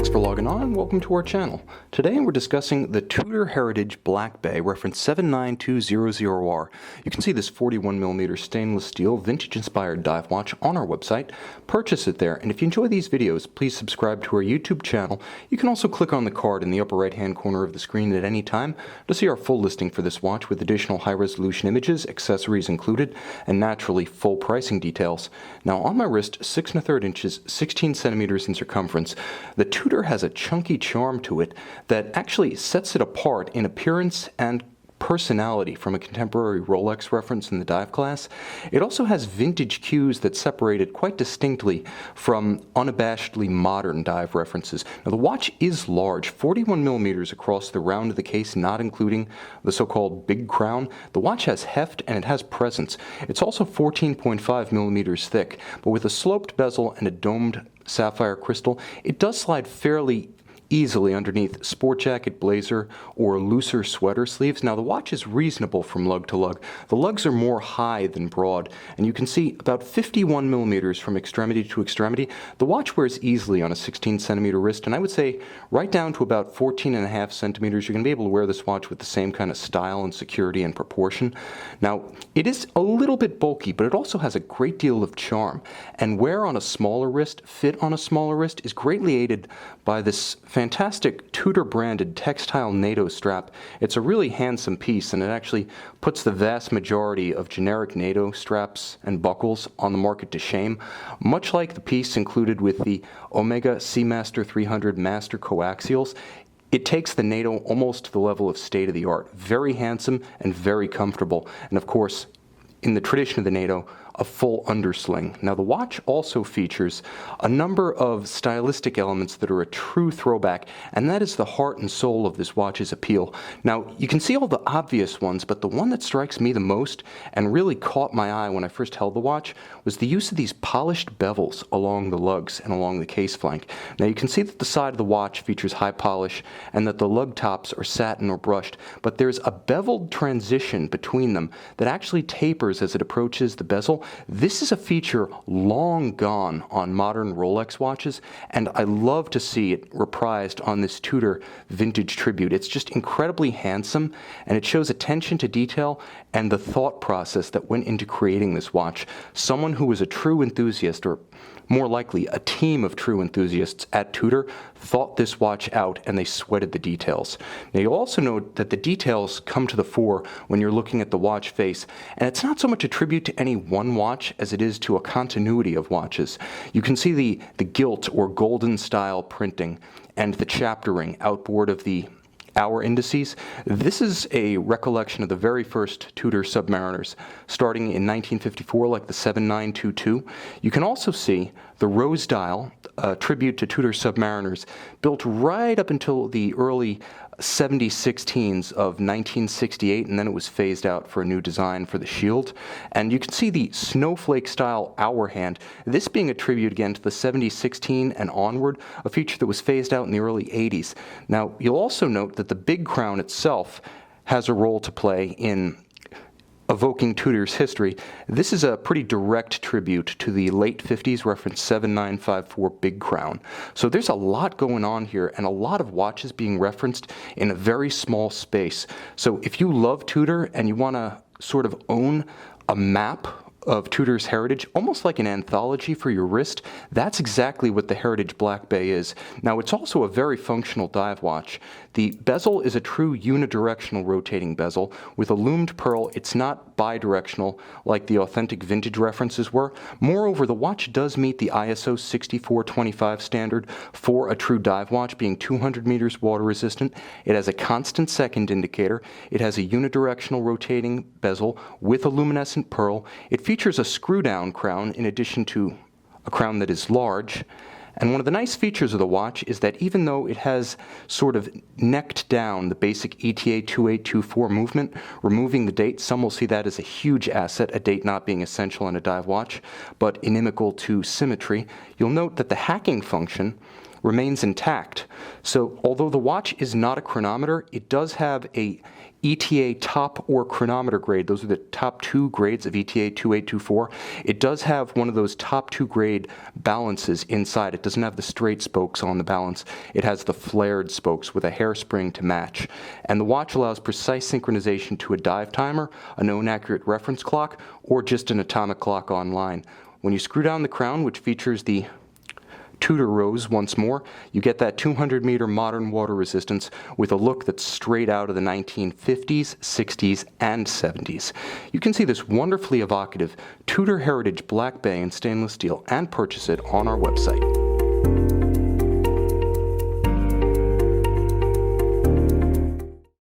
Thanks for logging on and welcome to our channel. Today we're discussing the Tudor Heritage Black Bay, reference 79200R. You can see this 41mm stainless steel vintage-inspired dive watch on our website. Purchase it there, and if you enjoy these videos, please subscribe to our YouTube channel. You can also click on the card in the upper right-hand corner of the screen at any time to see our full listing for this watch with additional high-resolution images, accessories included, and naturally full pricing details. Now on my wrist, 6 1/3 inches, 16 centimeters in circumference, the Tudor has a chunky charm to it that actually sets it apart in appearance and personality from a contemporary Rolex reference in the dive class. It also has vintage cues that separate it quite distinctly from unabashedly modern dive references. Now the watch is large, 41mm across the round of the case, not including the so-called Big Crown. The watch has heft and it has presence. It's also 14.5mm thick, but with a sloped bezel and a domed sapphire crystal, it does slide fairly easily underneath sport jacket, blazer, or looser sweater sleeves. Now the watch is reasonable from lug to lug. The lugs are more high than broad, and you can see about 51mm from extremity to extremity. The watch wears easily on a 16cm wrist, and I would say right down to about 14.5 centimeters, you're going to be able to wear this watch with the same kind of style and security and proportion. Now it is a little bit bulky, but it also has a great deal of charm, and wear on a smaller wrist, fit on a smaller wrist, is greatly aided by this fantastic Tudor branded textile NATO strap. It's a really handsome piece, and it actually puts the vast majority of generic NATO straps and buckles on the market to shame. Much like the piece included with the Omega Seamaster 300 Master coaxials, it takes the NATO almost to the level of state-of-the-art. Very handsome and very comfortable, and of course, in the tradition of the NATO, a full undersling. Now the watch also features a number of stylistic elements that are a true throwback, and that is the heart and soul of this watch's appeal. Now you can see all the obvious ones, but the one that strikes me the most and really caught my eye when I first held the watch was the use of these polished bevels along the lugs and along the case flank. Now you can see that the side of the watch features high polish and that the lug tops are satin or brushed, but there's a beveled transition between them that actually tapers as it approaches the bezel. This is a feature long gone on modern Rolex watches, and I love to see it reprised on this Tudor vintage tribute. It's just incredibly handsome, and it shows attention to detail and the thought process that went into creating this watch. Someone who was a true enthusiast, or more likely a team of true enthusiasts at Tudor, thought this watch out and they sweated the details. Now you'll also note that the details come to the fore when you're looking at the watch face, and it's not so much a tribute to any one watch as it is to a continuity of watches. You can see the gilt or golden style printing and the chapter ring outboard of the hour indices. This is a recollection of the very first Tudor Submariners, starting in 1954, like the 7922. You can also see the Rose dial, a tribute to Tudor Submariners, built right up until the early 7016s of 1968, and then it was phased out for a new design for the shield. And you can see the snowflake style hour hand, this being a tribute again to the 7016 and onward, a feature that was phased out in the early 80s. Now you'll also note that the Big Crown itself has a role to play in evoking Tudor's history. This is a pretty direct tribute to the late 50s reference 7954 Big Crown. So there's a lot going on here and a lot of watches being referenced in a very small space. So if you love Tudor and you want to sort of own a map of Tudor's heritage, almost like an anthology for your wrist, that's exactly what the Heritage Black Bay is. Now it's also a very functional dive watch. The bezel is a true unidirectional rotating bezel with a loomed pearl. It's not bidirectional like the authentic vintage references were. Moreover, the watch does meet the ISO 6425 standard for a true dive watch, being 200 meters water resistant. It has a constant second indicator. It has a unidirectional rotating bezel with a luminescent pearl. It features a screw-down crown in addition to a crown that is large. And one of the nice features of the watch is that even though it has sort of necked down the basic ETA 2824 movement, removing the date, some will see that as a huge asset, a date not being essential in a dive watch, but inimical to symmetry, you'll note that the hacking function remains intact. So although the watch is not a chronometer, it does have a ETA top or chronometer grade. Those are the top two grades of ETA 2824. It does have one of those top two grade balances inside. It doesn't have the straight spokes on the balance. It has the flared spokes with a hairspring to match. And the watch allows precise synchronization to a dive timer, a known accurate reference clock, or just an atomic clock online. When you screw down the crown, which features the Tudor Rose once more, you get that 200-meter modern water resistance with a look that's straight out of the 1950s, 60s, and 70s. You can see this wonderfully evocative Tudor Heritage Black Bay in stainless steel and purchase it on our website.